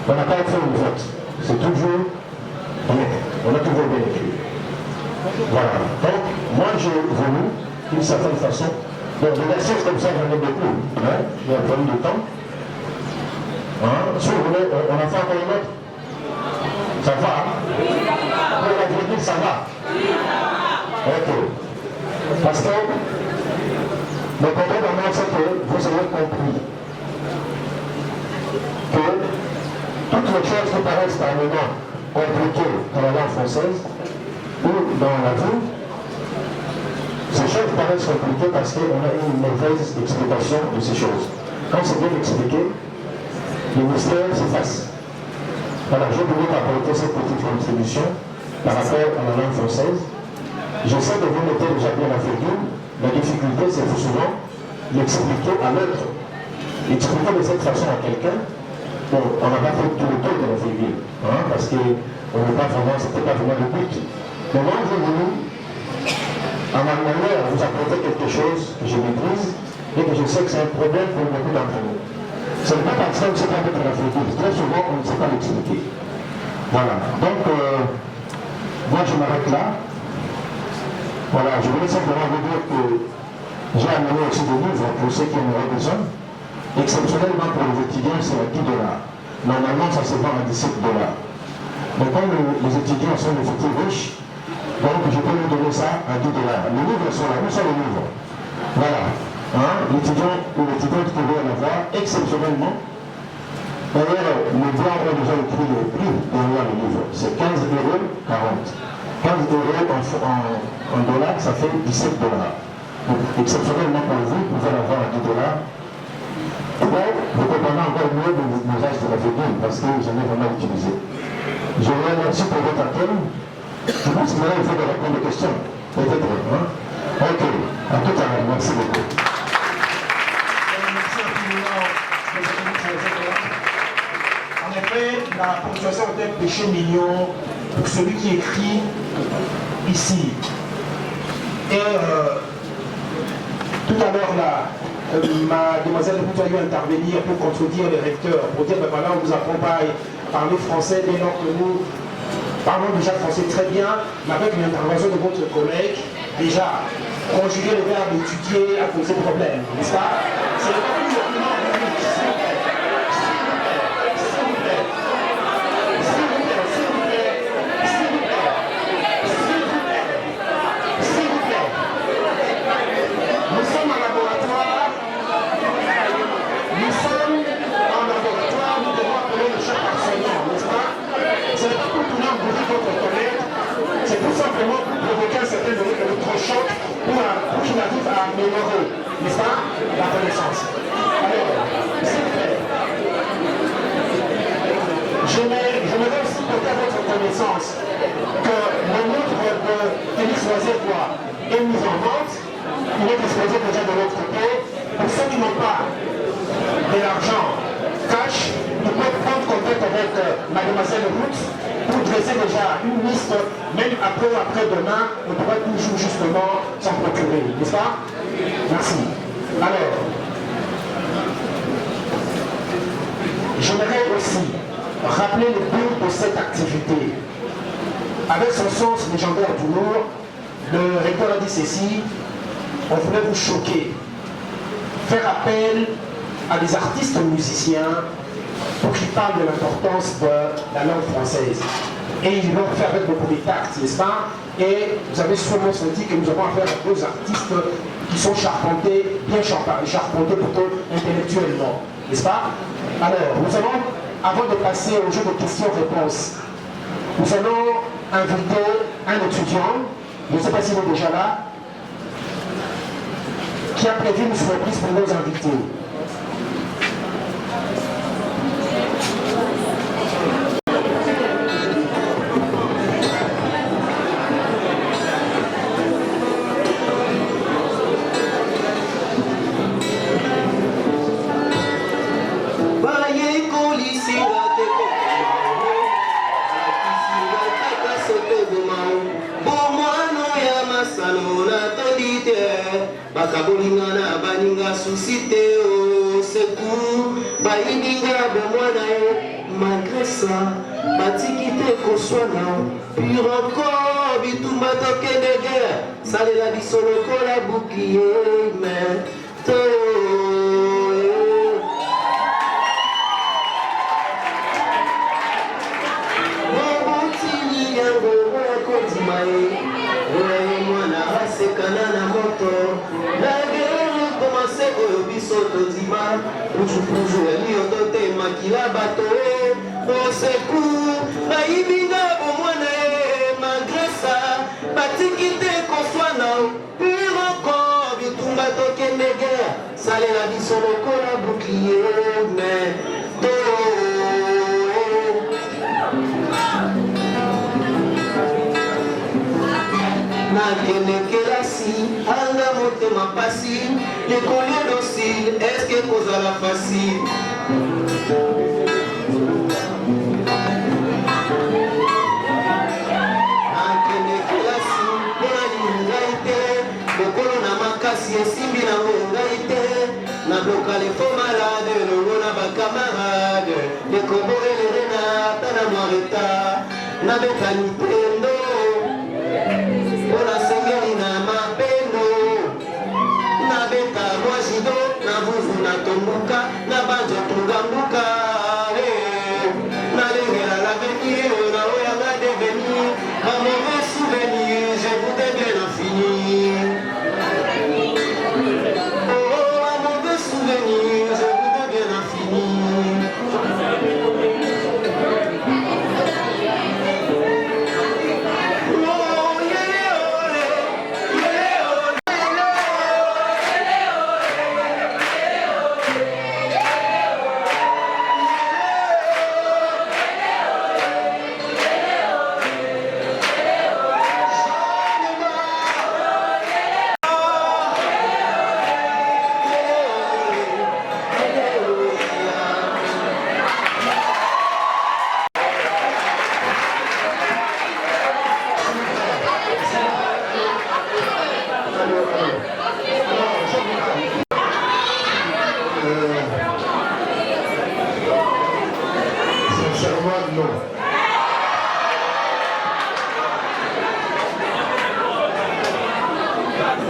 On n'a pas fait une vote. C'est toujours bien. On a toujours bien écrit. Voilà. Donc, moi, j'ai voulu, d'une certaine façon, donc des exercices comme ça, j'en ai beaucoup. Hein? Il y a un problème de temps. Hein? Si vous voulez, on en fait encore une autre. Ça va? Pour la vérité, ça va? Ok. Parce que le problème maintenant, c'est que vous avez compris que toutes les choses qui paraissent par moment compliquées dans la langue française ou dans la vie, ces choses paraissent compliquées parce qu'on a une mauvaise explication de ces choses. Quand c'est bien expliqué, le mystère s'efface. Voilà, je voulais apporter cette petite contribution par rapport à la langue française. J'essaie de vous mettre déjà bien la virgule. La difficulté, c'est souvent l'expliquer à l'autre. Expliquer de cette façon à quelqu'un, bon, on n'a pas fait tout le tour de la virgule, hein, parce que c'était pas vraiment le but. Mais moi, j'ai voulu, à ma manière, vous apporter quelque chose que je maîtrise et que je sais que c'est un problème pour beaucoup d'entre nous. Ce n'est pas parce qu'on ne sait pas mettre la virgule. Très souvent, on ne sait pas l'expliquer. Voilà. Donc, moi, je m'arrête là. Voilà, je voulais simplement vous dire que j'ai amené aussi des livres pour ceux qui en auraient besoin. Exceptionnellement pour les étudiants, c'est à $10. Normalement, ça se vend à $17. Mais comme les étudiants sont des petits riches, donc je peux leur donner ça à $10. Les livres sont là. Où sont les livres? Voilà. Hein? L'étudiant ou l'étudiante qui veut en avoir, exceptionnellement. D'ailleurs, les blancs ont déjà écrit le prix derrière le livre. C'est 15,40 €. 15 € en dollars, ça fait $17. Donc, exceptionnellement pour vous, vous pouvez l'avoir à $10. Bon, vous comprenez encore mieux l'usage de la virgule parce que je n'ai vraiment utilisé. Je vous remercie pour votre accueil. Je pense que maintenant, il faut répondre aux questions. Peut-être, hein? Ok, à tout à l'heure. Merci beaucoup. Merci infiniment. En effet, la ponctuation est un péché mignon pour celui qui écrit ici. Et tout à l'heure, là, mademoiselle Boutou a dû intervenir pour contredire les recteurs, pour dire, ben voilà, on vous accompagne, parler français, dès lors que nous parlons déjà français très bien, mais avec l'intervention de votre collègue, déjà, conjuguer le verbe étudier a posé problème, n'est-ce pas? C'est pas plus document public, s'il vous plaît. C'est tout simplement pour provoquer un certain électrochoc pour qu'il arrive à améliorer, n'est-ce pas, la connaissance. Alors, s'il vous plaît, j'aimerais aussi porter à votre connaissance que le livre de Félix Loisé-Bois est mis en vente, il est exposé déjà de l'autre côté. Pour ceux qui n'ont pas de l'argent cash, ils peuvent prendre contact avec mademoiselle Ruth pour dresser déjà une liste, même après ou après-demain, on pourra toujours justement s'en procurer, n'est-ce pas? Merci. Alors, j'aimerais aussi rappeler le but de cette activité. Avec son sens légendaire d'humour, le recteur a dit ceci, on voulait vous choquer, faire appel à des artistes musiciens pour qu'ils parlent de l'importance de la langue française. Et ils l'ont fait avec beaucoup de tact, n'est-ce pas? Et vous avez sûrement senti que nous avons affaire à deux artistes qui sont charpentés, bien charpentés plutôt intellectuellement, n'est-ce pas? Alors, nous allons, avant de passer au jeu de questions-réponses, nous allons inviter un étudiant, je ne sais pas s'il est déjà là, qui a prévu une surprise pour nos invités. Kabolingana baninga suscité au secours Baïninga bomwana malgré ça Batikite koswana Puis encore bitumba tokende guerre Salela bisoloko la bouclier Mais Bobotini yango wakotimae Mwana rasekana na moto La guerre commencé au bisoto dima Puchu elio tote makila bato Au secours Baibinga bomwana malgré ça Batikite koswana Pur encore bitumba tokende guerre Salela bisoloko la bouclier Mais Nakenekelasi, anga motema pasi, l'écolier docile, est-ce que kozala facile? Nakenekelasi, pona lingai te, bokolo na makasi esimbi na ngai te, na bloka les faux malades, longo na bakamarade, lekombo elerena, tana mwareta, na betani pendo. Ona sengeli na mapendo Na beta mwajido Na vuvu na tombuka Na banjo tungambuka Na lengela l'avenir Na oyanga devenir Un mauvais souvenir Je voudrais bien en finir Oh, un mauvais souvenir Je voudrais bien en finir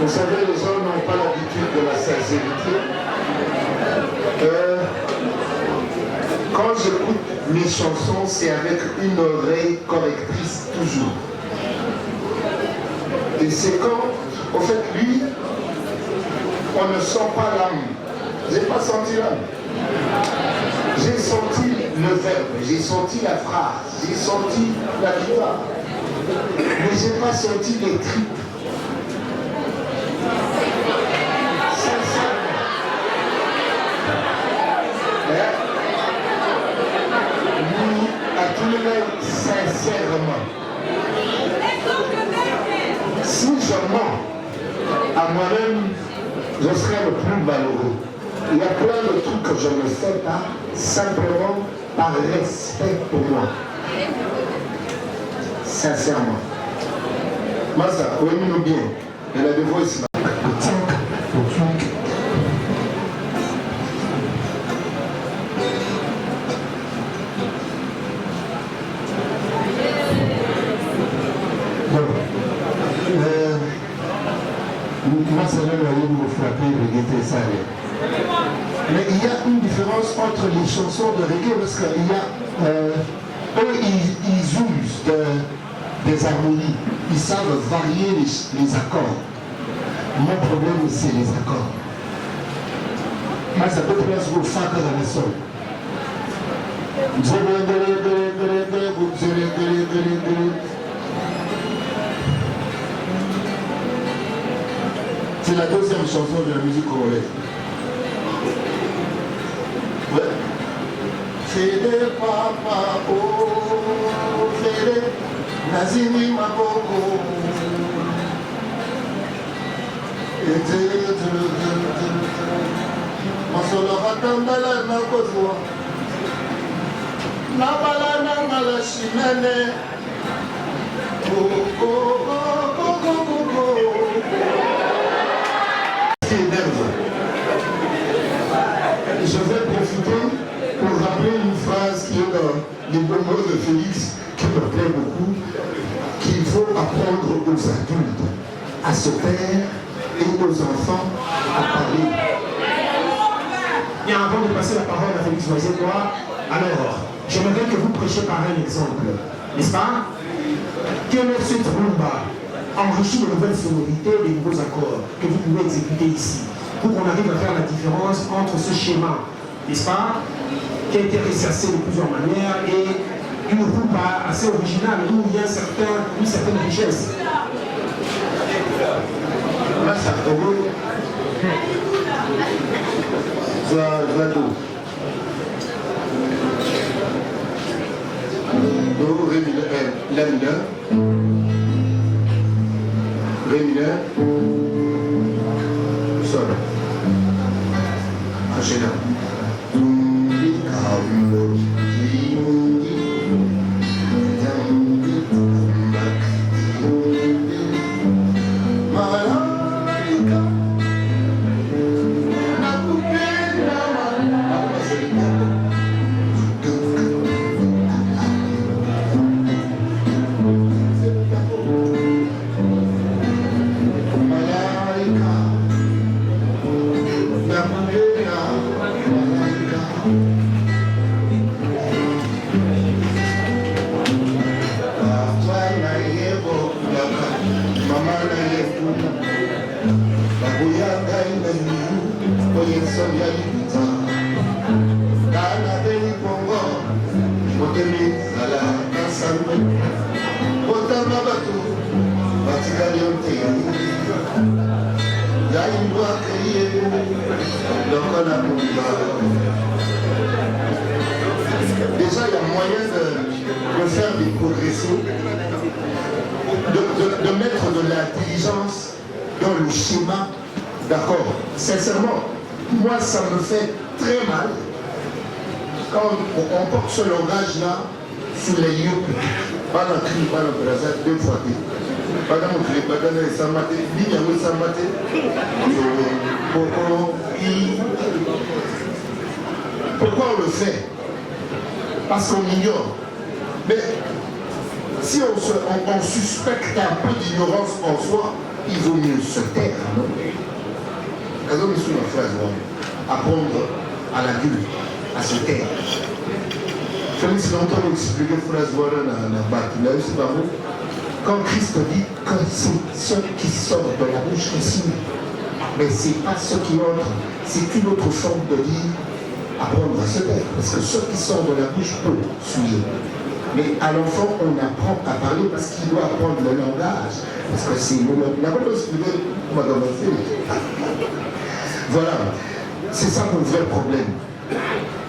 Vous savez, les gens n'ont pas l'habitude de la sincérité. Quand j'écoute mes chansons, c'est avec une oreille correctrice toujours. Et c'est quand, au fait, lui, on ne sent pas l'âme. J'ai pas senti l'âme. J'ai senti le verbe, j'ai senti la phrase, j'ai senti la guitare. Mais j'ai pas senti les tripes. Sincèrement, si je mens à moi-même, je serai le plus malheureux. Il y a plein de trucs que je ne fais pas simplement par respect pour moi. Sincèrement. Massa, oui, bien. Elle a des voix ici. Mais il y a une différence entre les chansons de reggae parce qu'il y a eux ils usent des harmonies, ils savent varier les accords. Mon problème c'est les accords. Moi ça peut être au fac dans le sol. C'est la deuxième chanson de la musique congolaise. Ouais. Fede papa oh Fede Nazimi Maboko Masolo Hatandala Nakozwa Nabala Namala Shinane Oh oh oh oh oh oh une phrase qui est dans les bons mots de Félix, qui me plaît beaucoup, qu'il faut apprendre aux adultes à se taire et aux enfants à parler. Bien, avant de passer la parole à Félix Moïse-Edouard, alors, j'aimerais que vous prêchiez par un exemple, n'est-ce pas? Que cette rumba enrichit de nouvelles sonorités, de nouveaux accords que vous pouvez exécuter ici, pour qu'on arrive à faire la différence entre ce schéma, n'est-ce pas, qui a été ressassé de plusieurs manières et une rumba assez originale où il y a une certaine richesse. Do, ré mineur, la mineur, ré mineur, sol, enchaînant. Déjà, il y a moyen de faire des progressions, de mettre de l'intelligence dans le schéma d'accord. Sincèrement, moi, ça me fait très mal quand on porte ce langage-là sur les lieux publics. Pas dans le cri, pas dans le brassard, deux fois. Pas dans mon cri, pas dans les samatés, ni dans les samatés. Pourquoi on le fait? Parce qu'on ignore. Mais si on suspecte un peu d'ignorance en soi, il vaut mieux se taire. Apprendre à l'adulte à se taire. Félix longtemps expliqué phrase voilà dans Batula, c'est pas vous. Quand Christ dit que c'est ce qui sort de la bouche qui signe, mais c'est pas ce qui entre, c'est une autre forme de dire apprendre à se taire. Parce que ce qui sort de la bouche peut suivre. Mais à l'enfant, on apprend à parler parce qu'il doit apprendre le langage. Parce que c'est le langage. Voilà. C'est ça mon vrai problème.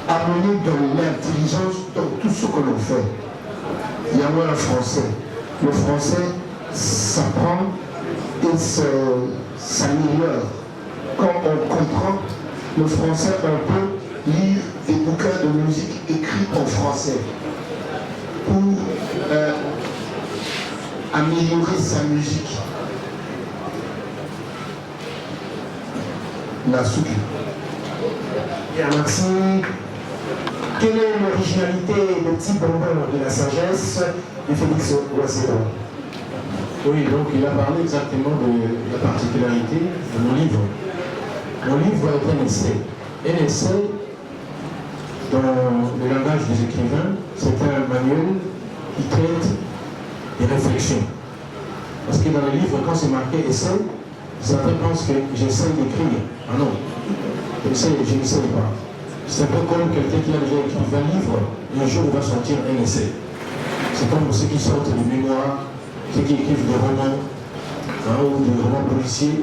Amener de l'intelligence dans tout ce que l'on fait. Il y a moi le français. Le français s'apprend et s'améliore. Quand on comprend le français, on peut lire des bouquins de musique écrits en français pour améliorer sa musique. Nasuki. Bien, merci. Quelle est l'originalité des petits bonbons de la sagesse de Félix Moïse-Edouard? Oui, donc il a parlé exactement de la particularité de mon livre. Mon livre est un essai. Un essai, dans le langage des écrivains, c'est un manuel qui traite des réflexions. Parce que dans le livre, quand c'est marqué essai, certains pensent que j'essaie d'écrire. Ah non, je n'essaie pas. C'est un peu comme quelqu'un qui a déjà écrit 20 livres, et un jour il va sortir un essai. C'est comme ceux qui sortent des mémoires, ceux qui écrivent des romans, ou des romans policiers.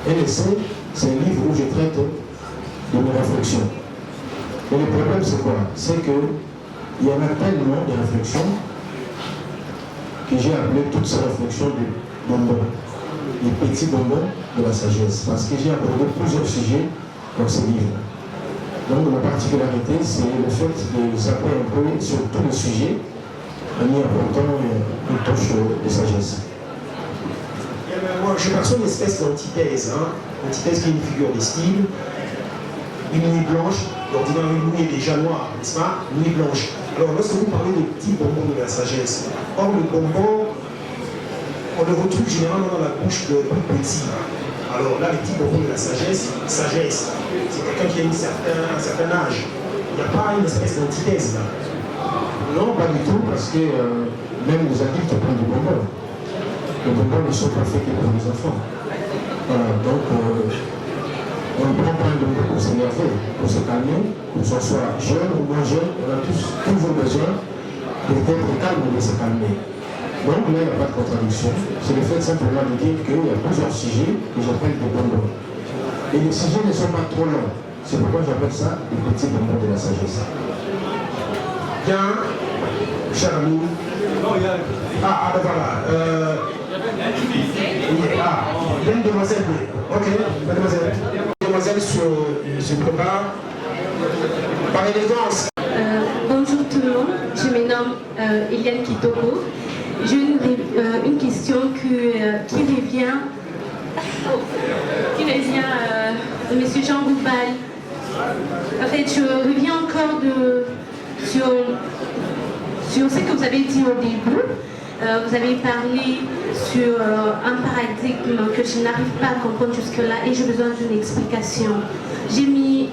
Un essai, c'est un livre où je traite de mes réflexions. Mais le problème, c'est quoi? C'est qu'il y en a tellement de réflexions que j'ai appelé toutes ces réflexions de bonbons, les petits bonbons de la sagesse, parce que j'ai abordé plusieurs sujets dans ce livre. Donc la particularité, c'est le fait de zapper un peu sur tous les sujets en y apportant une touche de sagesse. Moi, je perçois une espèce d'antithèse, antithèse qui est une figure de style. une nuit blanche, l'ordinaire une nuit est déjà noire, n'est-ce pas? Nuit blanche. Alors lorsque vous parlez des petits bonbons de la sagesse, or le bonbon, on le retrouve généralement dans la bouche de plus petits. Alors là, les petits bonbons de la sagesse, c'est quelqu'un qui a un certain âge. Il n'y a pas une espèce d'antithèse là. Non, pas du tout, parce que même les adultes prennent du bonbon. Les bonbons ne sont pas faits que pour les enfants. Voilà, donc on ne prend pas un bonbon pour s'énerver, pour se calmer, que ce soit jeune ou moins jeune, on a tous toujours besoin d'être calme et de se calmer. Donc là, il n'y a pas de contradiction. C'est le fait simplement de dire qu'il y a plusieurs sujets que j'appelle des bonbons. Et les sujets ne sont pas trop longs. C'est pourquoi j'appelle ça les petits bonbons de la sagesse. Bien, cher ami. Ah, ben voilà. Il y a une demoiselle. Ok, mademoiselle. Mademoiselle se prépare. Par élégance. Bonjour tout le monde, je me nomme Eliane Kitoko. J'ai une question qui revient de M. Jean Goubal. En fait, je reviens encore sur ce que vous avez dit au début. Vous avez parlé sur un paradigme que je n'arrive pas à comprendre jusque-là et j'ai besoin d'une explication. J'ai mis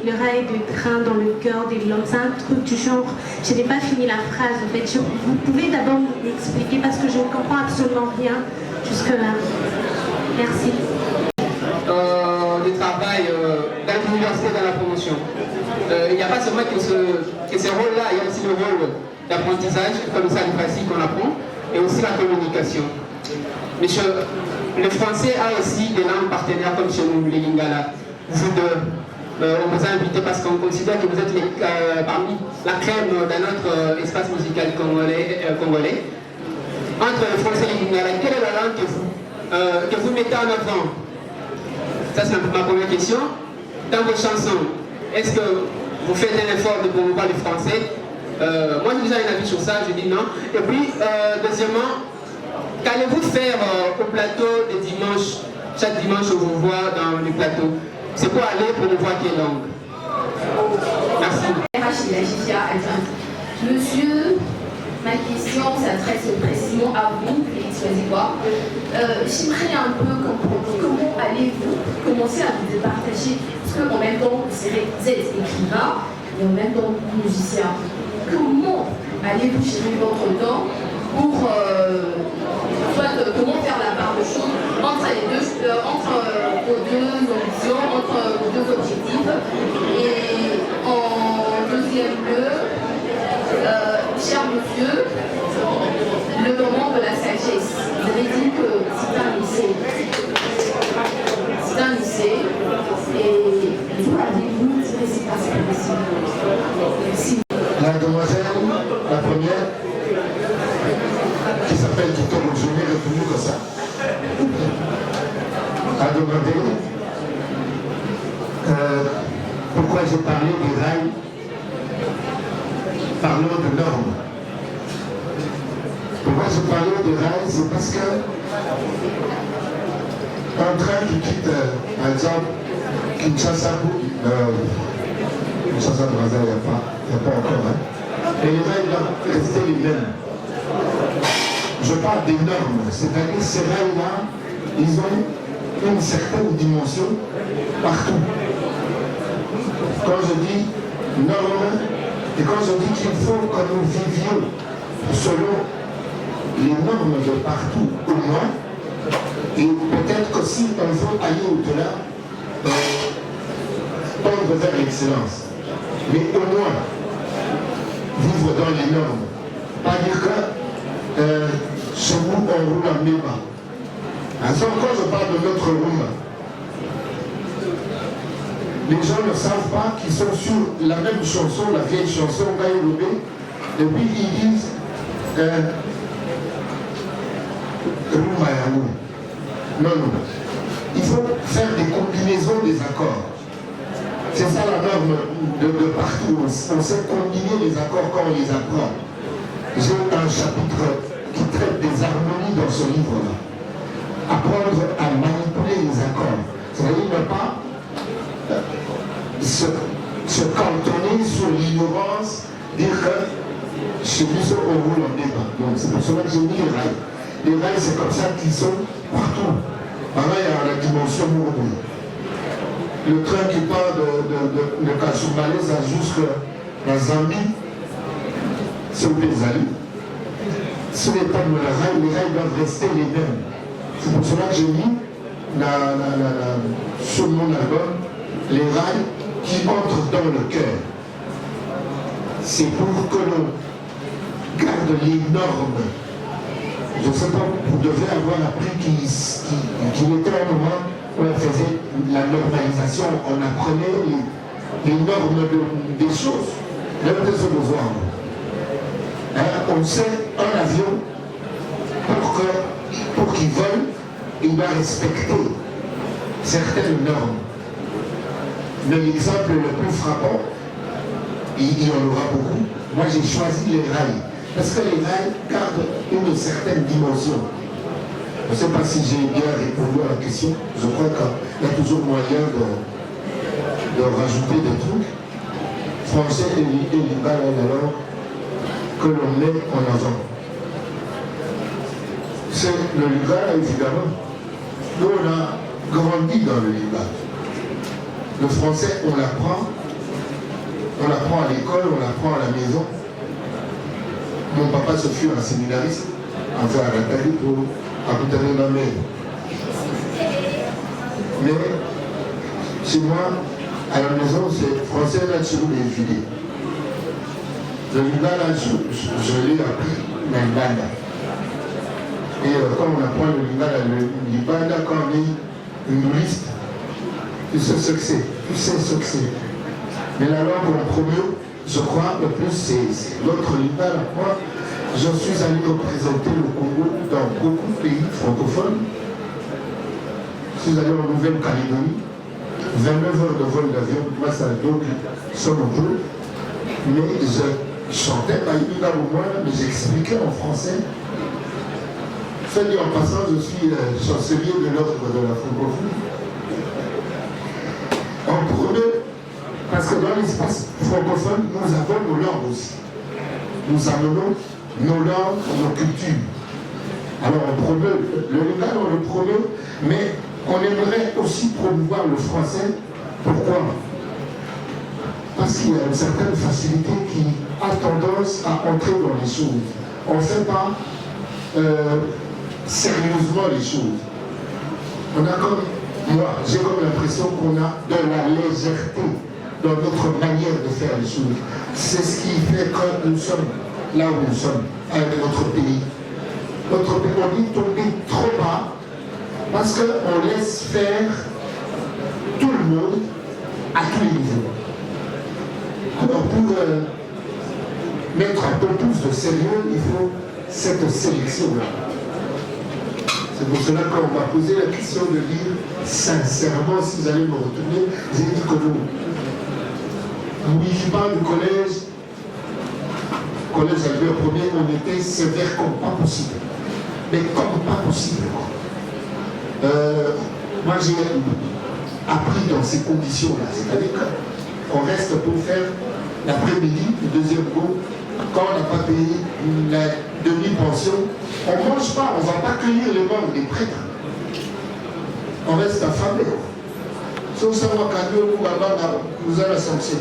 le rail de train dans le cœur de l'homme. C'est un truc du genre, je n'ai pas fini la phrase en fait. Vous pouvez d'abord m'expliquer parce que je ne comprends absolument rien jusque-là. Merci. Du travail dans l'université, dans la promotion. Il n'y a pas seulement que ce rôle-là, il y a aussi le rôle d'apprentissage, comme ça le classique qu'on apprend, et aussi la communication. Mais le français a aussi des langues partenaires comme chez nous, les Lingala. Vous deux, on vous a invité parce qu'on considère que vous êtes parmi la crème dans notre espace musical congolais. Entre le français et les Lingala, quelle est la langue que vous mettez en avant? Ça c'est ma première question. Dans vos chansons, est-ce que vous faites un effort de promouvoir le français? Moi j'ai déjà un avis sur ça, je dis non. Et puis, deuxièmement, qu'allez-vous faire au plateau des dimanches? Chaque dimanche on vous voit dans le plateau. C'est pour aller promouvoir quelle langue? Merci. Monsieur, ma question s'adresse précisément à vous, Félix Waziwa. J'aimerais un peu comprendre comment allez-vous commencer à vous départager, parce qu'en même temps, vous êtes écrivain et en même temps musicien. Comment allez-vous gérer votre temps pour comment faire la part de choses entre vos deux ambitions, entre vos deux objectifs? Et en deuxième lieu, cher monsieur, le moment de la sagesse. Vous avez dit que c'est un lycée. C'est un lycée. Et vous allez-vous tirer ces passes? Merci. La demoiselle, la première, qui s'appelle Kitoko, je n'ai retenu que ça, a demandé pourquoi j'ai parlé des rails parlant de normes. Pourquoi je parlais de rails, c'est parce que un train qui quitte, par exemple, Kinshasa, Kinshasa-Brazza, il n'y a pas encore, hein. Et les rails doivent rester les mêmes. Je parle des normes, c'est-à-dire que ces rails-là, ils ont une certaine dimension partout. Quand je dis normes, et quand je dis qu'il faut que nous vivions selon les normes de partout au moins, et peut-être que si on veut aller au-delà, tendre vers l'excellence, mais au moins vivre dans les normes. Pas dire que chez nous on roule en méma. Quand je parle de notre roule, les gens ne savent pas qu'ils sont sur la même chanson, la vieille chanson Gaïlobé, et puis ils disent non, il faut faire des combinaisons des accords. C'est ça la norme de partout. On sait combiner les accords quand on les apprend. J'ai un chapitre qui traite des harmonies dans ce livre-là. Apprendre à manipuler les accords. C'est-à-dire ne pas se cantonner sur l'ignorance, dire que chez nous, on roule en débat. Donc c'est pour cela que j'ai mis les rails. Les rails, c'est comme ça qu'ils sont partout. Alors il y a la dimension Mourboui. Le train qui part de Kasumbalesa jusqu'à Zambie, c'est au Pézali. Ce n'est pas les rails doivent rester les mêmes. C'est pour cela que j'ai mis sur mon album les rails qui entrent dans le cœur. C'est pour que l'on garde les normes. Je ne sais pas, vous devez avoir appris qu'il était un moment où on faisait la normalisation, on apprenait les normes des choses, même des besoins. On sait, un avion, pour qu'il vole, il doit respecter certaines normes. Mais l'exemple le plus frappant, il y en aura beaucoup. Moi, j'ai choisi les rails. Parce que les rails gardent une certaine dimension. Je ne sais pas si j'ai bien répondu à la question. Je crois qu'il y a toujours moyen de rajouter des trucs. Français et Lingala alors que l'on met en avant. C'est le Lingala, évidemment. Nous, on a grandi dans le Lingala. Le français, on l'apprend à l'école, on l'apprend à la maison. Mon papa se fut un séminariste, enfin à la Tali pour accompagner ma mère. Mais chez moi, à la maison, c'est français là-dessus les filets. Le Lingala, je l'ai appris dans le Banda. Et quand on apprend le Lingala, quand on est humoriste, tu sais ce que c'est. Mais la langue en premier, je crois, le plus c'est l'autre Lingala. Moi, je suis allé représenter le Congo dans beaucoup de pays francophones. Je suis allé en Nouvelle-Calédonie, 29 heures de vol d'avion, moi ça donc sonne un peu. Mais je chantais pas une au moins, mais j'expliquais en français. Fait dit en passant, je suis chancelier de l'ordre de la francophonie. En premier, parce que dans l'espace francophone, nous avons nos langues aussi. Nous amenons nos langues, nos cultures. Alors on promeut, le Lingala on le promeut, mais on aimerait aussi promouvoir le français. Pourquoi? Parce qu'il y a une certaine facilité qui a tendance à entrer dans les choses. On ne fait pas sérieusement les choses. On a comme, moi, j'ai comme l'impression qu'on a de la légèreté dans notre manière de faire les choses. C'est ce qui fait que nous sommes là où nous sommes, avec notre pays. Notre pays, on est tombé trop bas parce qu'on laisse faire tout le monde à tous les niveaux. Alors pour mettre un peu plus de sérieux, il faut cette sélection-là. C'est pour cela qu'on m'a posé la question de dire sincèrement, si vous allez me retourner, j'ai dit que non. N'oubliez pas du collège Albert Ier, on était sévère comme pas possible. Mais comme pas possible. Moi j'ai appris dans ces conditions-là. C'est-à-dire qu'on reste pour faire l'après-midi, le deuxième cours, quand on n'a pas payé la demi-pension, on ne mange pas, on ne va pas cueillir les membres des prêtres. On reste affamé. Sauf savoir qu'à nous, nous allons sortir.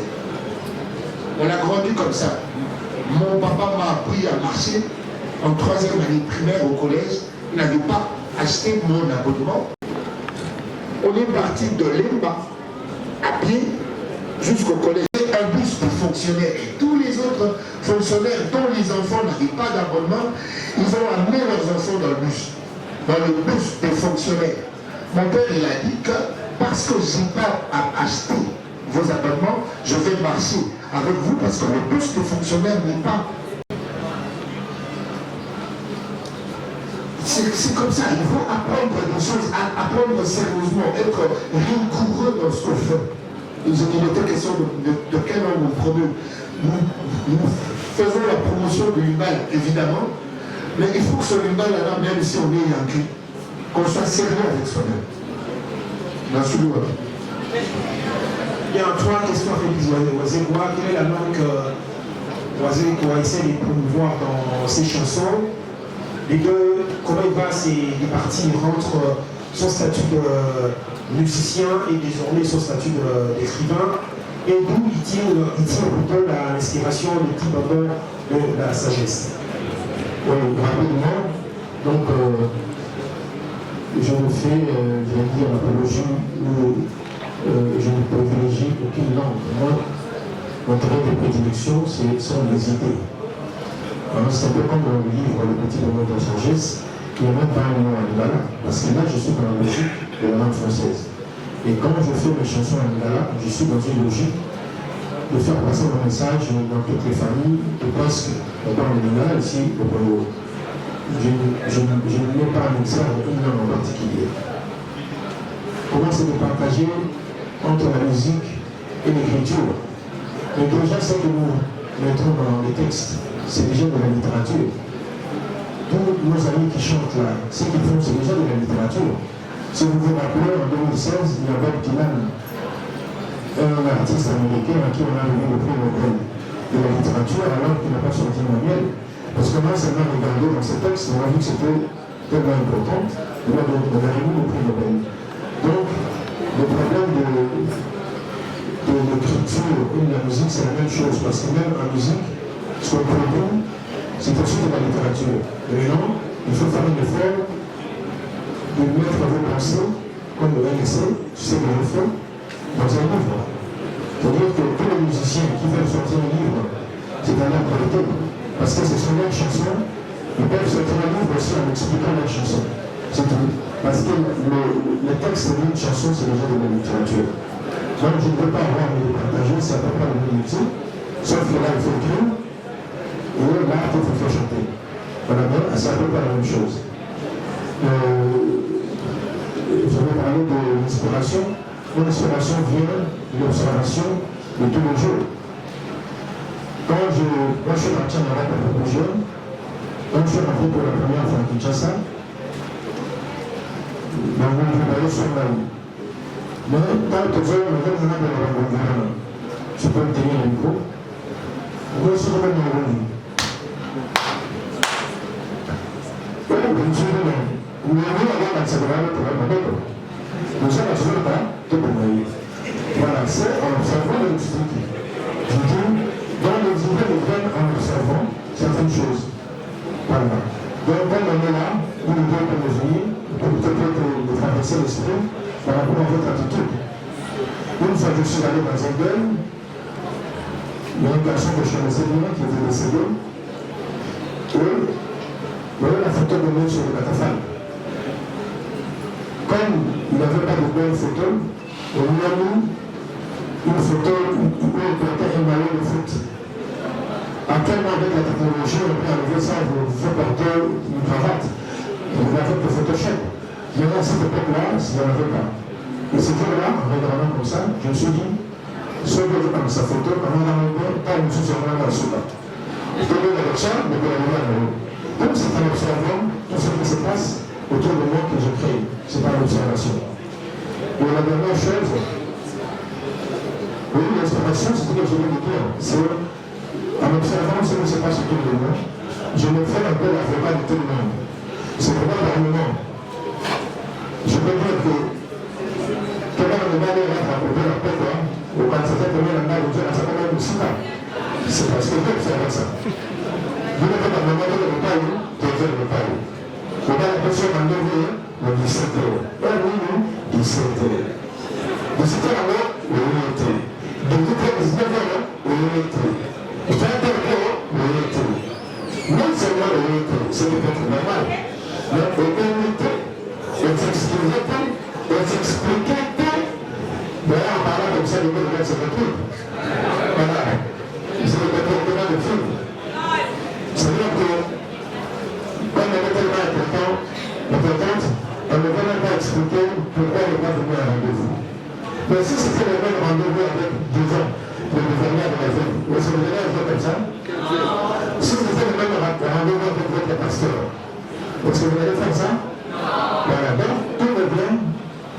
On a grandi comme ça. Mon papa m'a appris à marcher en 3e année primaire au collège. Il n'avait pas acheté mon abonnement. On est parti de Lemba à pied jusqu'au collège. Un bus pour fonctionnaires. Et tous les autres fonctionnaires dont les enfants n'avaient pas d'abonnement, ils ont amené leurs enfants dans le bus des fonctionnaires. Mon père, il a dit que parce que je n'ai pas à acheter vos abonnements, je vais marcher avec vous parce que le bus des fonctionnaires n'est pas. C'est comme ça, il faut apprendre des choses, apprendre sérieusement, être rigoureux dans ce qu'on fait. Il était question de quel homme nous promeut. Nous faisons la promotion de Lingala, évidemment, mais il faut que ce Lingala, même si on est yankee, qu'on soit sérieux avec soi-même. Il y a trois questions à Félix Wazekwa. Quelle est la langue que Wazekwa essaie de promouvoir dans ses chansons? Les deux, comment il va se départir entre son statut de musicien et désormais son statut d'écrivain, et d'où il tire plutôt l'inspiration, le type de la sagesse. Oui, rapidement, donc je me fais, je vais dire, l'apologie où je ne privilégie aucune langue. Moi, mon terrain de prédilection, sont les idées. C'est un peu comme dans le livre Le Petit Bonheur de la Sagesse, il n'y a même pas un mot en lingala, parce que là, je suis dans la logique de la langue française. Et quand je fais mes chansons en lingala, je suis dans une logique de faire passer mon message dans toutes les familles, et presque, on parle de lingala ici, je ne mets pas un exergue une langue en particulier. Comment c'est de partager entre la musique et l'écriture? Mais déjà, ce que nous mettons dans les textes, c'est déjà de la littérature. Tous nos amis qui chantent là, ce qu'ils font, c'est déjà de la littérature. Si vous vous rappelez, en 2016, il y a Bob Dylan, un artiste américain à qui on a donné le prix Nobel de la littérature, alors qu'il n'a pas sorti un manuel. Parce que moi, seulement regardé dans ces textes, on a vu que c'était tellement important, et là, on a remis le prix Nobel. Donc, le problème de l'écriture et de la musique, c'est la même chose, parce que même en musique, ce qu'on produit, c'est aussi de la littérature. Et non, il faut faire un effort de mettre vos pensées, comme le LSC, tu sais que je fais, dans un livre. C'est-à-dire que tous les musiciens qui veulent sortir un livre, c'est dans leur qualité. Parce que ce sont leurs chansons, ils peuvent sortir un livre aussi en expliquant leurs chansons. C'est tout. Parce que le texte d'une chanson, c'est déjà de la littérature. Donc je ne veux pas avoir de partager, c'est à peu près le même outil, sauf que là, il faut écrire. Et là, il faut faire chanter. Voilà, c'est à peu près la même chose. Je vais parler de l'inspiration. Mon inspiration vient de l'observation de tous les jours. Moi, je suis parti en Europe un peu plus jeune. Quand je suis rentré pour la première fois à Kinshasa, je vais sur la rue. Mais quand tu veux, on me donne de la gouvernement. Je peux me tenir le micro. Moi, je suis dans la rue. Voilà, c'est en observant le district. Je dis, dans les idées de graines en observant certaines choses. Voilà. Donc, quand on est là, où le Dieu peut nous venir, peut-être de traverser l'esprit par rapport à votre attitude. Une fois que je suis allé dans un deuil, il y a une personne que je connaissais bien qui était décédée. Et voilà la photo de nous sur le catafalque. Comme il n'avait pas de bonne photo, on lui a mis une photo où on portait un maillot de foot. Actuellement, avec la technologie, on peut enlever ça, vous faites porter une cravate. Vous l'avez pour Photoshop. Mais à cette époque-là, il n'y en avait pas. Et ce jour-là, en regardant comme ça, je me suis dit, ce que je prends sa photo, on a un peu, pas une chose à la soupe. Je vais avec ça, mais je vais aller à l'eau. Donc c'est en observant tout ce qui se passe autour de moi que je crée. C'est pas l'observation. Et la dernière chose, oui, l'inspiration, c'est ce que je veux dire. C'est en observant ce qui se passe autour de moi, je me fais un peu l'avocat de tout le monde. C'est vraiment par le moment. Je peux dire que quelqu'un ne va pas raconter la paix, ou quand ça fait combien d'années, ou ça fait combien de temps. C'est parce que je peux faire ça. Vous ne faites pas le moment de le paille, tu fais le paille. Vous avez la personne en levé, le 17 heures. Oui, 17 heures. 17 heures alors, oui, de 19 heures, oui, 20 heures, oui, non seulement le c'est peut-être normal, mais au limité, on s'expliquait pas, d'ailleurs en parlant comme ça, le mot de se retrouve. Voilà, c'est le comportement de film. C'est-à-dire que, comme elle est tellement importante, on ne va même pas expliquer pourquoi on n'est pas venu à un rendez-vous. Mais si c'était le même rendez-vous avec des gens, le gouverneur de la ville, vous se donnez un peu comme ça? Si vous faites le même rendez-vous avec votre pasteur, est-ce que vous allez faire ça? Voilà, donc tout le bien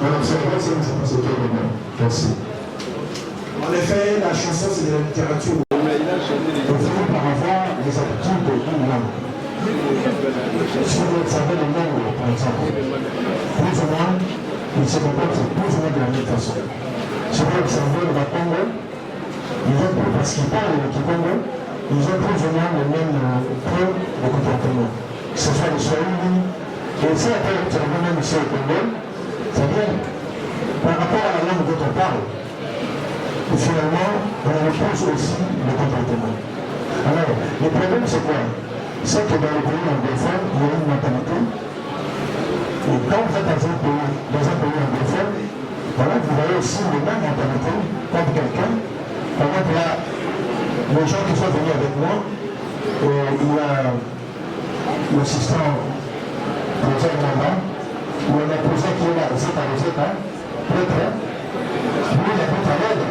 Alors, c'est vrai, c'est autour. Merci. En effet, la chanson, c'est de la littérature. Il faut par avoir les habitudes d'une langue. Si vous observez les langues, par exemple, plus ou moins, ils se comportent plus ou moins de la même façon. Si vous observez le Congo, parce qu'ils parlent le Kikongo, ils ont plus ou moins le même point de comportement. Que ce soit le Swahili, et ça, après, observer même ici au Congo, c'est-à-dire, par rapport à la langue dont on parle, finalement, on repose aussi le comportement. Alors, le problème, c'est quoi? C'est que dans le pays anglophone, il y a une mentalité. Et quand vous êtes dans un pays anglophone, voilà, vous voyez aussi les mêmes mentalités comme quelqu'un. Par exemple, là, les gens qui sont venus avec moi, il y a l'assistant professeur là-bas, il y a un professeur qui est là, Rosetta, prêtre, lui, il est à l'aide.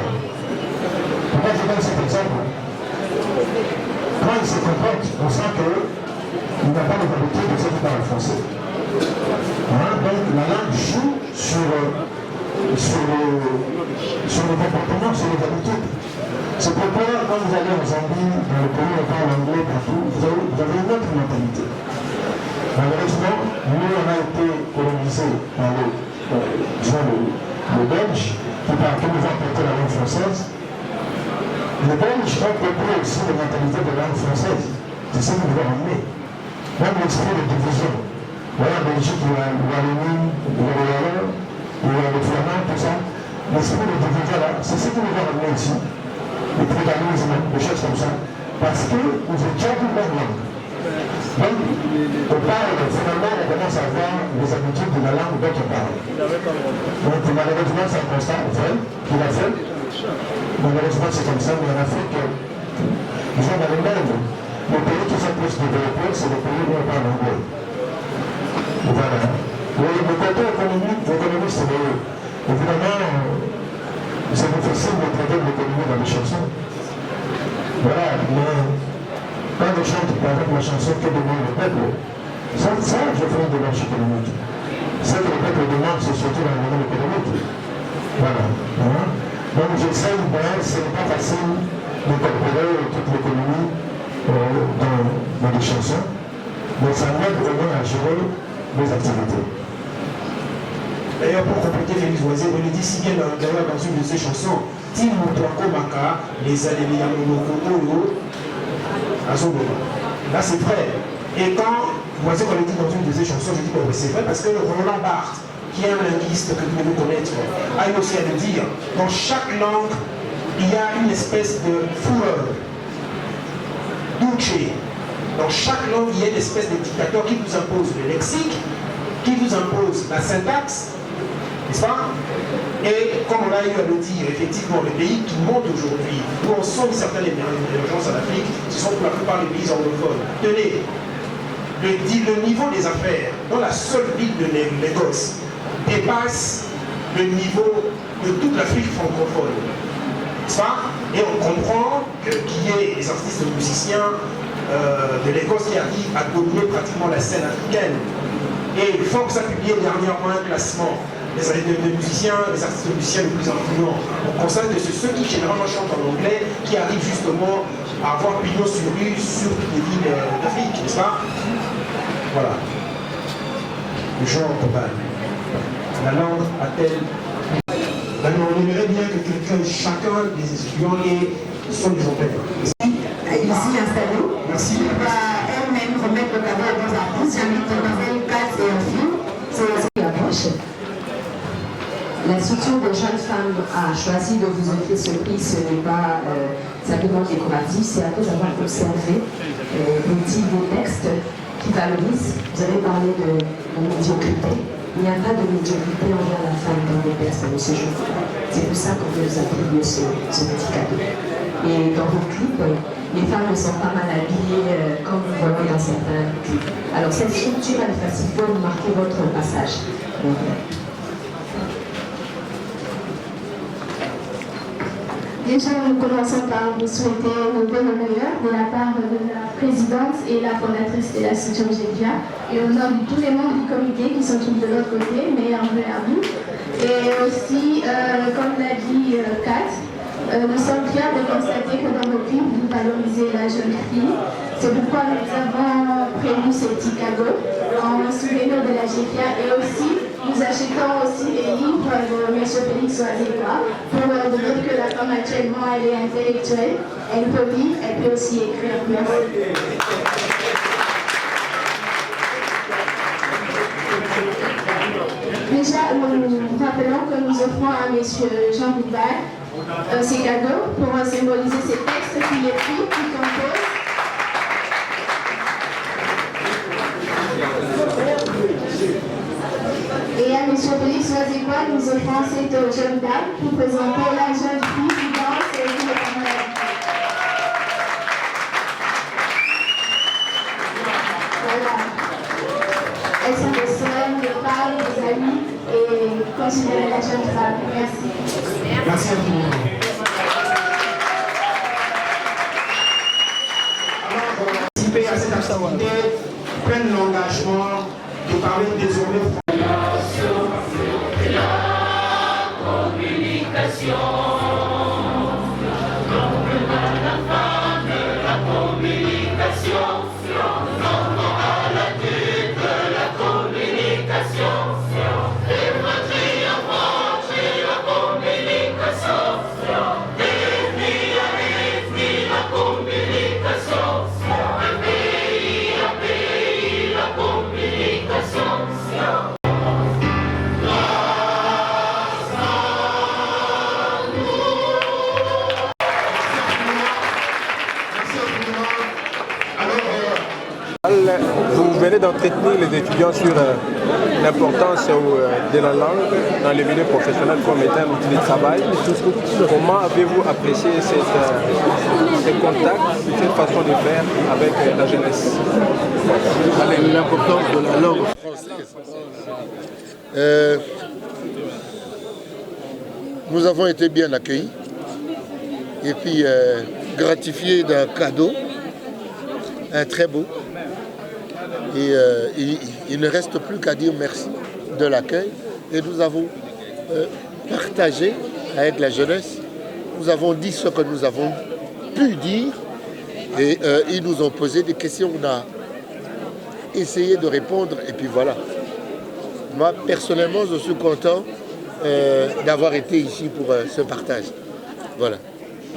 Pourquoi je donne cet exemple? Quand il se comporte, on sent qu'il n'a pas les habitudes de ceux qui parlent français. Hein? Donc la langue joue sur le comportement, sur les habitudes. C'est pourquoi quand vous allez en Zambie, dans le pays où on parle anglais partout, vous avez une autre mentalité. Malheureusement, nous on a été colonisés par le Belge, qui nous a porté la langue française. Les Belges ont compris aussi la mentalité de la langue française. C'est ça qu'ils nous ont emmené. Même l'esprit de division. Voilà, en Belgique, il y a le Wallonie, il y a le Wallon, il y a le Flamand, tout ça. L'esprit de division, là, c'est ce qui nous a emmené ici. Le tribalisme, des choses comme ça. Parce que nous étions d'une même langue. Donc, on parle, finalement, on commence à avoir les habitudes de la langue dont on parle. Donc, malheureusement, c'est un constat vrai qu'il a fait. Malheureusement, c'est comme ça, mais en Afrique, disons dans le monde, les pays qui sont plus développés, c'est les pays où on parle anglais. Voilà. Le côté économique, c'est évidemment, c'est difficile de traiter de l'économie dans les chansons. Voilà, mais quand on chante, par exemple, la chanson que demande le peuple, ça je fais une démarche économique. Ce que le peuple demande, c'est surtout dans le domaine économique. Voilà. Donc j'essaie, ce n'est pas facile d'incorporer toute l'économie dans les chansons, mais ça m'aide vraiment à gérer mes activités. D'ailleurs, pour compléter Félix Voisier, on le dit si bien d'ailleurs dans une de ses chansons, Tim Moutouako Maka, les Alémia Monoko, Azoboma. Là c'est vrai. Et quand Voisier, on le dit dans une de ses chansons, je dis que c'est vrai parce que Roland Barthes, qui est un linguiste que vous devez connaître, a eu aussi à le dire, dans chaque langue, il y a une espèce de fureur, douche. Dans chaque langue, il y a une espèce de dictateur qui vous impose le lexique, qui vous impose la syntaxe, n'est-ce pas? Et comme on a eu à le dire, effectivement, les pays qui montent aujourd'hui, où on sent une certaine émergence en Afrique, ce sont pour la plupart les pays anglophones. Tenez, le niveau des affaires dans la seule ville de Lagos dépasse le niveau de toute l'Afrique francophone. N'est-ce pas? Et on comprend qu'il y ait des artistes musiciens de l'Écosse qui arrivent à dominer pratiquement la scène africaine. Et Forbes a publié dernièrement un classement des musiciens, des artistes musiciens les plus influents. On constate que c'est ceux qui généralement chantent en anglais qui arrivent justement à avoir pignon sur rue sur toutes les villes d'Afrique, n'est-ce pas? Voilà. Le genre total. La langue a-t-elle... Alors, on aimerait bien que chacun des étudiants ait son exemplaire. Ici installé. Merci. Il va elle-même remettre le cadeau à nos artistes. J'invite Mademoiselle Katz et un film. C'est ce qui approche. La structure des jeunes femmes a choisi de vous offrir ce prix. Ce n'est pas simplement décoratif, c'est après avoir observé le type de texte qui valorise. Vous avez parlé de médiocrité. Il n'y a pas de médiocrité envers la femme dans les textes de ce jour. C'est pour ça qu'on peut vous attribuer ce petit cadeau. Et dans vos clips, les femmes sont pas mal habillées comme vous voyez dans certains clips. Alors cette structure, elle facilite pour marquer votre passage. Déjà, nous commençons par vous souhaiter nos bonnes meilleurs de la part de la présidente et la fondatrice de la structure GEDIA et au nom de tous les membres du comité qui sont tous de l'autre côté, meilleurs vœux à vous. Et aussi, comme l'a dit Kat, nous sommes fiers de constater que dans vos clips, vous valorisez la jeune fille. C'est pourquoi nous avons prévu ce petit cadeau en souvenir de la GFIA et aussi nous achetons aussi les livres de M. Félix Oazekwa pour de dire que la femme actuellement elle est intellectuelle, elle peut lire, elle peut aussi écrire. Merci. Déjà, nous rappelons que nous offrons à M. Jean Boudard ces cadeaux pour symboliser ces textes qu'il écrit, qu'il compose. Et à M. Félix Oazekwa, nous offrons cette jeune dame pour présenter la jeune fille qui danse et qui est en malade. Voilà. Elles sont des sœurs, des femmes, des amis et considérez la jeune femme. Merci. Merci à tout le monde. Alors, pour participer à cette activité, prennent l'engagement de parler désormais français. Vous venez d'entretenir les étudiants sur l'importance de la langue dans le milieu professionnel comme étant un outil de travail. Comment avez-vous apprécié ces contacts, cette façon de faire avec la jeunesse? L'importance de la langue française. Nous avons été bien accueillis et puis gratifiés d'un cadeau, un très beau. Et il ne reste plus qu'à dire merci de l'accueil. Et nous avons partagé avec la jeunesse, nous avons dit ce que nous avons pu dire et ils nous ont posé des questions, on a essayé de répondre et puis voilà. Moi personnellement je suis content d'avoir été ici pour ce partage. Voilà.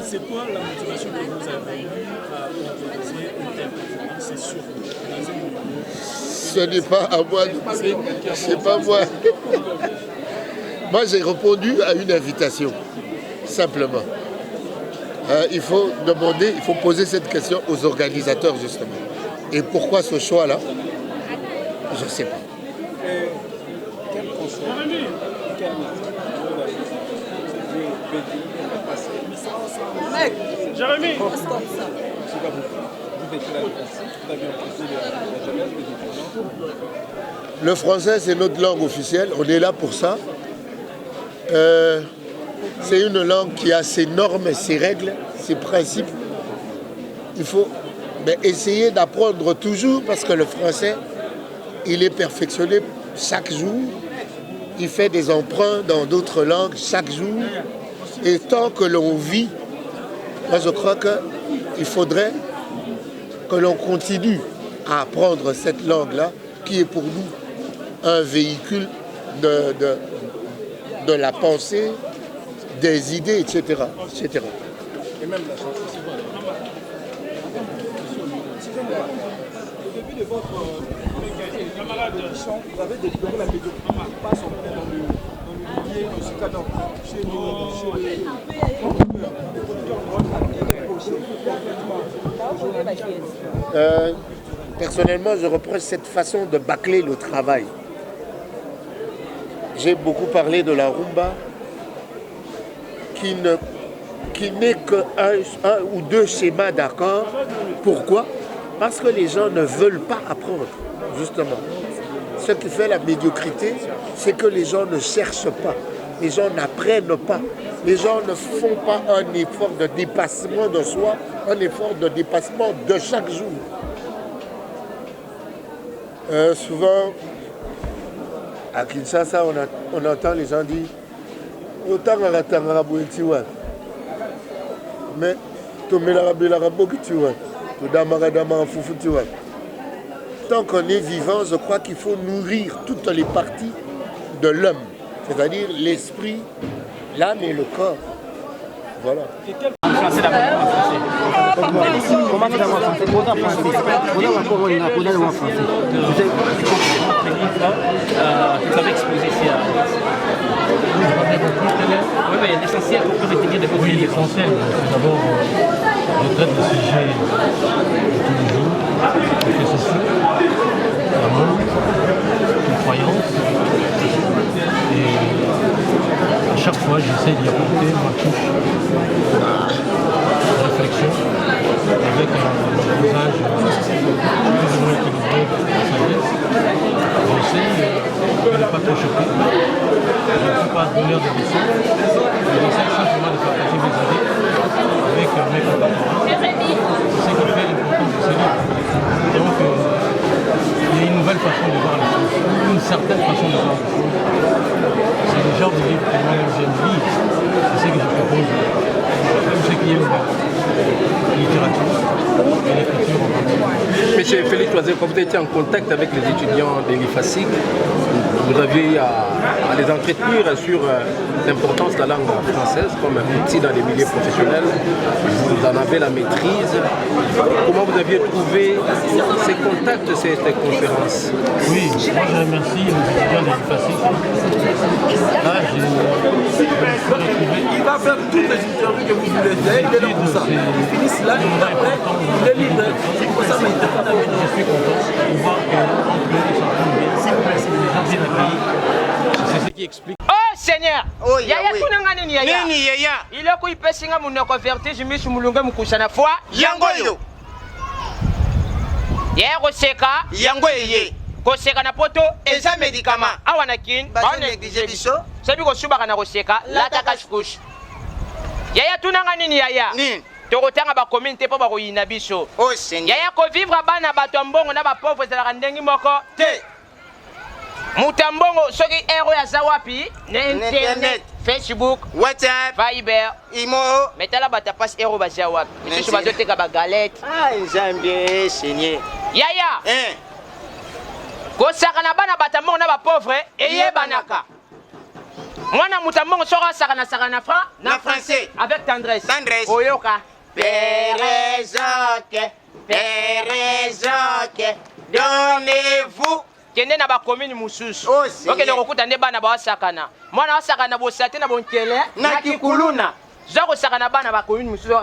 C'est quoi la motivation que vous avez eue à organiser une telle conférence? C'est sûr. Ce n'est pas à moi, c'est pas moi. Moi j'ai répondu à une invitation, simplement. Il faut demander, il faut poser cette question aux organisateurs justement. Et pourquoi ce choix-là? Je ne sais pas. Quel conseil, quel Jérémy, le français, c'est notre langue officielle. On est là pour ça. C'est une langue qui a ses normes, ses règles, ses principes. Il faut essayer d'apprendre toujours parce que le français, il est perfectionné chaque jour. Il fait des emprunts dans d'autres langues chaque jour. Et tant que l'on vit, moi je crois qu'il faudrait que l'on continue à apprendre cette langue-là, qui est pour nous un véhicule de la pensée, des idées, etc. etc. Et même la chanson, c'est bon. Au début de votre camarade, vous avez délivré la météo qui passe en plein dans le milieu musical, chez les personnellement, je reproche cette façon de bâcler le travail. J'ai beaucoup parlé de la rumba, qui n'est qu'un ou deux schémas d'accords. Pourquoi? Parce que les gens ne veulent pas apprendre, justement. Ce qui fait la médiocrité, c'est que les gens ne cherchent pas, les gens n'apprennent pas, les gens ne font pas un effort de dépassement de soi, un effort de dépassement de chaque jour. Souvent, À Kinshasa, on entend les gens dire autant à la Tangara Bouetiwa. Mais tu mets la Rabelarabo que tu vois. Tu Damaradama Foufou tu vois. Tant qu'on est vivant, je crois qu'il faut nourrir toutes les parties de l'homme. C'est-à-dire l'esprit, l'âme et le corps. Voilà. Comment finalement français? Vous avez exposé ici à... Oui, mais l'essentiel pour que retenir des choses. Oui, l'essentiel, c'est d'abord, je traite le sujet de tous les jours, les faits sociaux, l'amour, les croyances. Et à chaque fois, j'essaie d'y apporter ma touche de réflexion avec un dosage plus ou moins équilibré de sagesse. J'essaie de ne pas trop choquer. Je ne suis pas donneur de leçons. J'essaie simplement de partager mes idées avec mes contemporains. C'est ce qui fait l'importance de ce livre. Donc, il y a une nouvelle façon de voir les choses, une certaine façon de voir les choses. C'est le genre de livre que moi-même j'aime lire. C'est ce que je propose. Même ceux qui aiment la littérature et l'écriture en particulier. Monsieur Félix Loisel, quand vous étiez en contact avec les étudiants de l'IFASIC, vous aviez à les entretenir sur l'importance de la langue française comme un outil dans les milieux professionnels. Vous en avez la maîtrise. Comment vous aviez trouvé ces contacts, ces conférences? Oui, moi je remercie les étudiants de l'IFASIC. Là, je me suis retrouvé. Il va faire toutes les interviews que vous voulez faire. Il est là pour ça. Il finit là, il est libre. C'est pour ça que je suis content de voir qu'en plus, ils sont bien. C'est les gens bien accueillis. C'est ce qui explique. Oh Seigneur! Oh, Yaya tunanga nini yaya? Nini yaya? Iloko ipesinga munoko vertige misu mulunga mukusana foi. Yango yo. Yaya koseka. Yango yeye. Koseka na poto eza médicament. Awana kin. Ba négliger biso. Sebi kosuba kana koseka. Lata kashkush. Yaya tunanga nini yaya? Nini? Tokotanga ba communauté po ba koyina biso. Oh Seigneur. Yaya ko vivre bana bato mbongo na ba pauvre ezala ndengi moko. Te. Mutambongo soki ero ya zawapi internet, Facebook, WhatsApp, Viber, Imo, metala bata passe ero ba zawapi. Misusu bazoteka ba galette. Ah, Nzambe Seigneur. Yaya. Kosaka na bana batambongo na ba pauvre eyebanaka. Mwana mutambongo soka saka na français avec tendresse. Tendresse. Oyoka. Pérézoke, donnez-vous. Kende na ba commune mususu. Ok na kokuta nde bana ba wasakana. Mwana wasakana bosate na bonkele na kikuluna. Zako sakana bana ba commune mususu.